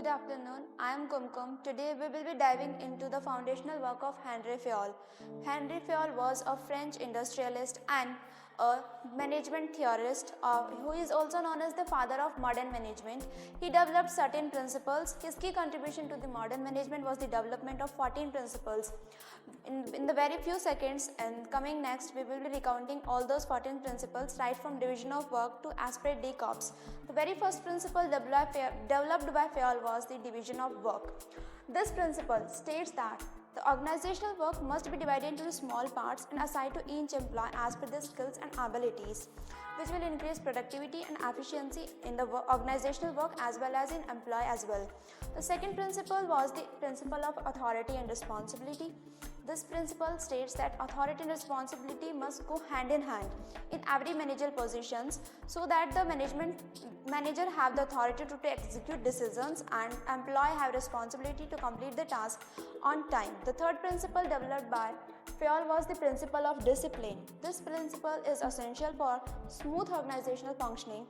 Good afternoon, I am Kumkum. Today we will be diving into the foundational work of Henri Fayol. Henri Fayol was a French industrialist and a management theorist who is also known as the father of modern management. He developed certain principles. His key contribution to the modern management was the development of 14 principles. In the very few seconds and coming next, we will be recounting all those 14 principles right from division of work to aspect de corps. The very first principle developed by Fayol was the division of work. This principle states that the organizational work must be divided into small parts and assigned to each employee as per their skills and abilities, which will increase productivity and efficiency in the organizational work as well as in employee as well. The second principle was the principle of authority and responsibility. This principle states that authority and responsibility must go hand in hand in every managerial positions so that the manager have the authority to execute decisions and employee have responsibility to complete the task on time. The third principle developed by Fayol was the principle of discipline. This principle is essential for smooth organizational functioning.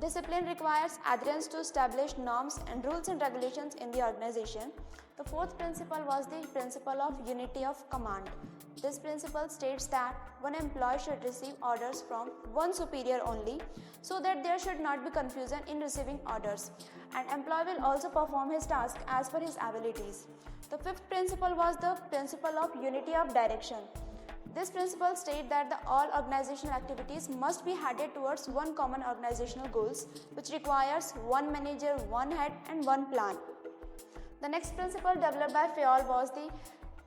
Discipline requires adherence to established norms and rules and regulations in the organization. The fourth principle was the principle of unity of command. This principle states that one employee should receive orders from one superior only so that there should not be confusion in receiving orders. An employee will also perform his task as per his abilities. The fifth principle was the principle of unity of direction. This principle states that all organizational activities must be headed towards one common organizational goals, which requires one manager, one head, and one plan. The next principle developed by Fayol was the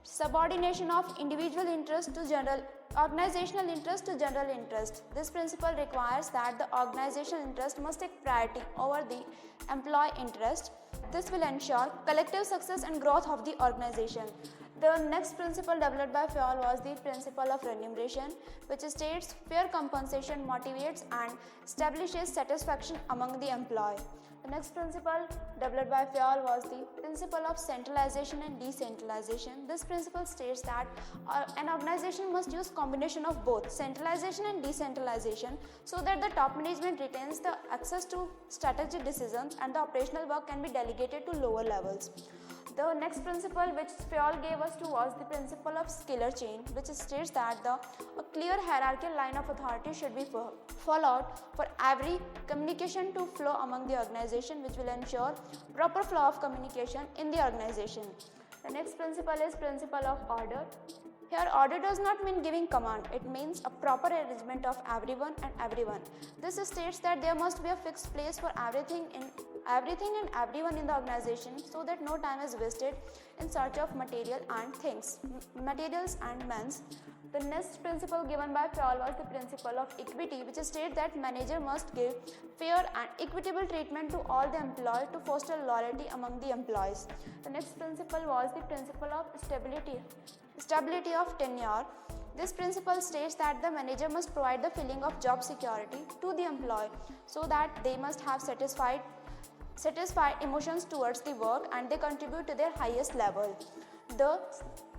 subordination of individual interest to organizational interest to general interest. This principle requires that the organizational interest must take priority over the employee interest. This will ensure collective success and growth of the organization. The next principle developed by Fayol was the principle of remuneration, which states fair compensation motivates and establishes satisfaction among the employee. The next principle developed by Fayol was the principle of centralization and decentralization. This principle states that an organization must use combination of both centralization and decentralization so that the top management retains the access to strategic decisions and the operational work can be delegated to lower levels. The next principle which Fayol gave us to was the principle of scalar chain, which states that a clear hierarchical line of authority should be followed for every communication to flow among the organization, which will ensure proper flow of communication in the organization. The next principle is principle of order. Here, order does not mean giving command, it means a proper arrangement of everyone and everyone. This states that there must be a fixed place for everything and everyone in the organization so that no time is wasted in search of materials and means. The next principle given by Fayol was the principle of equity, which states that manager must give fair and equitable treatment to all the employees to foster loyalty among the employees. The next principle was the principle of stability of tenure. This principle states that the manager must provide the feeling of job security to the employee so that they must have satisfied emotions towards the work and they contribute to their highest level. The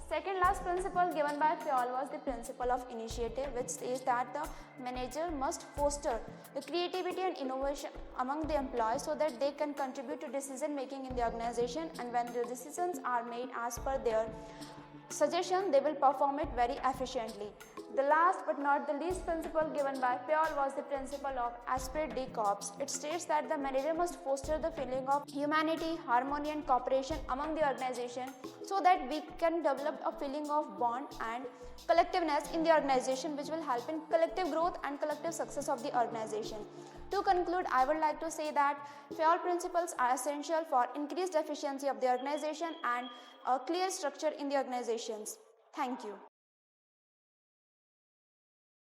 second last principle given by Fayol was the principle of initiative, which says that the manager must foster the creativity and innovation among the employees so that they can contribute to decision making in the organization, and when the decisions are made as per their suggestion, they will perform it very efficiently. The last but not the least principle given by Fayol was the principle of esprit de corps. It states that the manager must foster the feeling of humanity, harmony and cooperation among the organization so that we can develop a feeling of bond and collectiveness in the organization, which will help in collective growth and collective success of the organization. To conclude, I would like to say that Fayol principles are essential for increased efficiency of the organization and a clear structure in the organizations. Thank you.